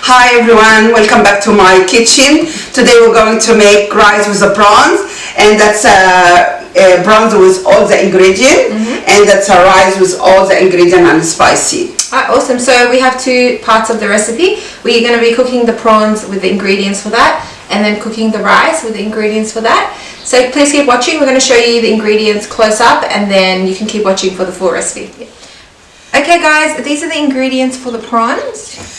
Hi everyone, welcome back to my kitchen. Today we're going to make rice with the prawns, and that's prawns with all the ingredients, and that's a rice with all the ingredients and spicy. Alright, awesome. So we have two parts of the recipe. We're going to be cooking the prawns with the ingredients for that, and then cooking the rice with the ingredients for that. So please keep watching. We're going to show you the ingredients close up, and then you can keep watching for the full recipe. Okay guys, these are the ingredients for the prawns.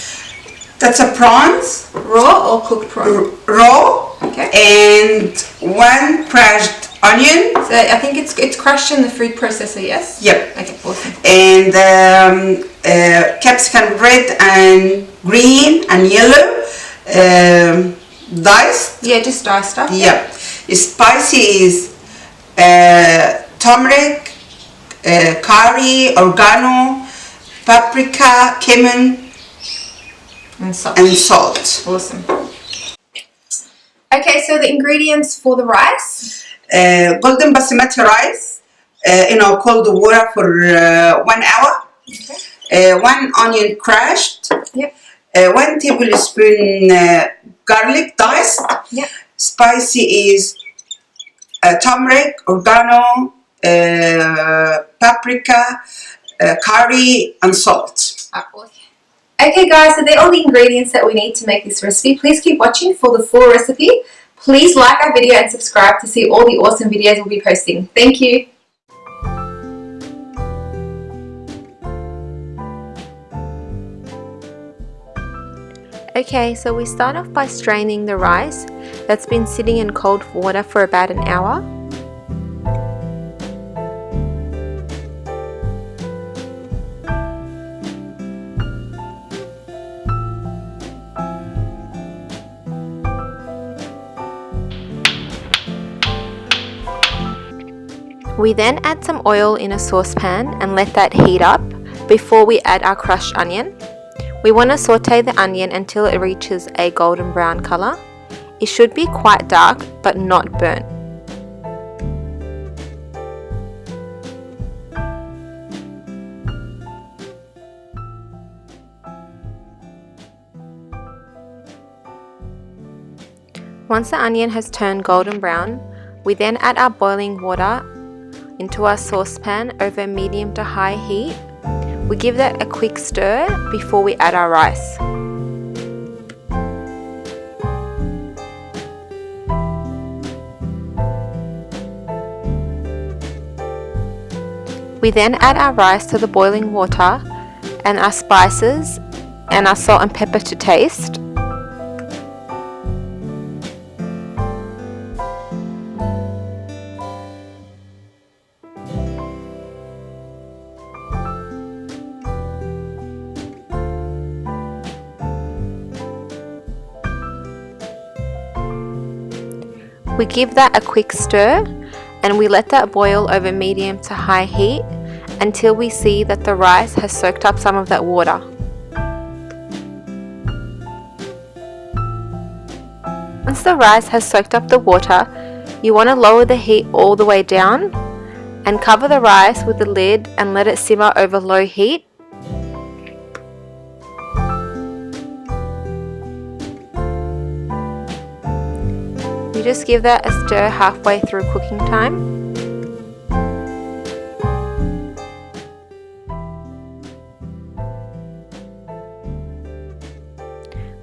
That's a prawns, Raw or cooked prawn? raw, Okay. and one crushed onion. So I think it's crushed in the food processor, yes? Yep. Okay, awesome. And capsicum red and green and yellow, diced. Yeah, just diced stuff. Yep. Spicy is turmeric, curry, oregano, paprika, cumin, And salt. and salt. Awesome. Okay, so the ingredients for the rice. Golden Basmati rice in our cold water for 1 hour. Okay. 1 onion crushed. Yep. 1 tablespoon garlic diced. Yep. Spicy is turmeric, oregano, paprika, curry, and salt. Okay guys, so they're all the ingredients that we need to make this recipe. Please keep watching for the full recipe. Please like our video and subscribe to see all the awesome videos we'll be posting. Thank you. Okay, so we start off by straining the rice that's been sitting in cold water for about an hour. We then add some oil in a saucepan and let that heat up before we add our crushed onion. We want to saute the onion until it reaches a golden brown color. It should be quite dark but not burnt. Once the onion has turned golden brown, we then add our boiling water into our saucepan over medium to high heat. We give that a quick stir before we add our rice. We then add our rice to the boiling water and our spices and our salt and pepper to taste. We give that a quick stir and we let that boil over medium to high heat until we see that the rice has soaked up some of that water. Once the rice has soaked up the water, you want to lower the heat all the way down and cover the rice with the lid and let it simmer over low heat. You just give that a stir halfway through cooking time.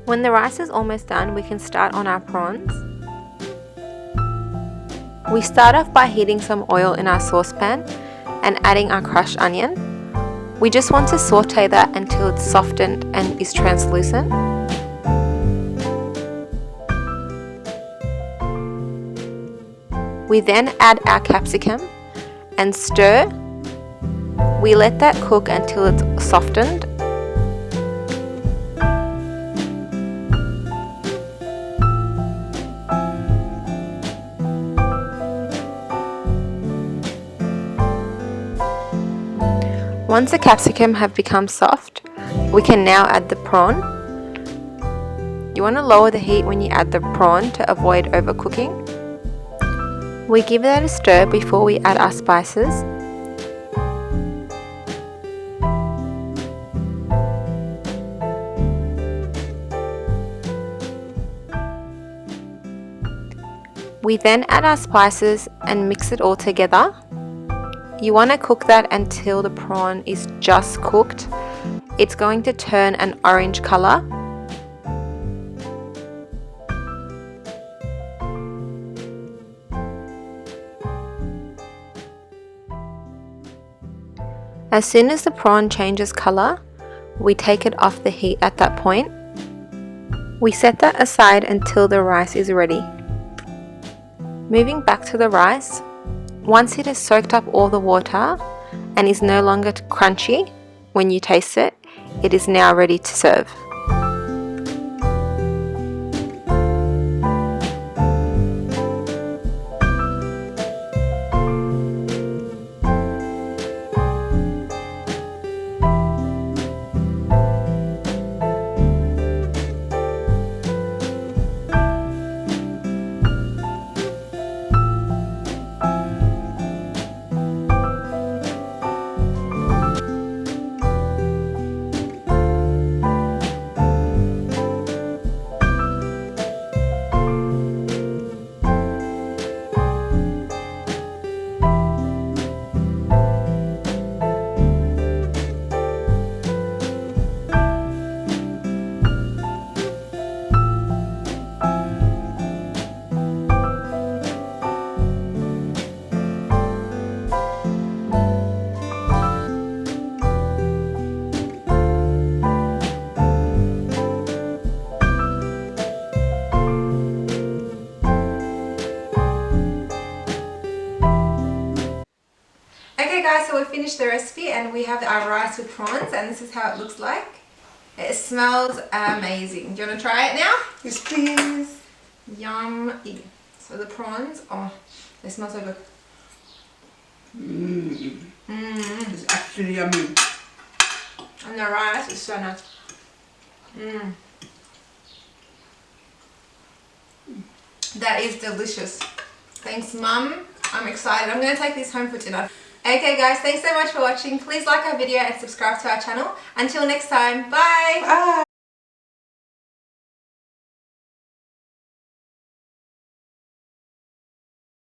When the rice is almost done, we can start on our prawns. We start off by heating some oil in our saucepan and adding our crushed onion. We just want to saute that until it's softened and is translucent. We then add our capsicum and stir. We let that cook until it's softened. Once the capsicum have become soft, we can now add the prawn. You want to lower the heat when you add the prawn to avoid overcooking. We give that a stir before we add our spices. We then add our spices and mix it all together. You want to cook that until the prawn is just cooked. It's going to turn an orange color. As soon as the prawn changes color, we take it off the heat at that point. We set that aside until the rice is ready. Moving back to the rice, once it has soaked up all the water and is no longer crunchy when you taste it, it is now ready to serve. Okay guys, so we finished the recipe and we have our rice with prawns, and this is how it looks like. It smells amazing. Do you want to try it now? Yes, please. Yummy. So the prawns, oh, they smell so good. It's actually yummy. And the rice is so nice. That is delicious. Thanks, Mum. I'm excited. I'm going to take this home for dinner. Okay guys, thanks so much for watching. Please like our video and subscribe to our channel. Until next time, bye! Bye!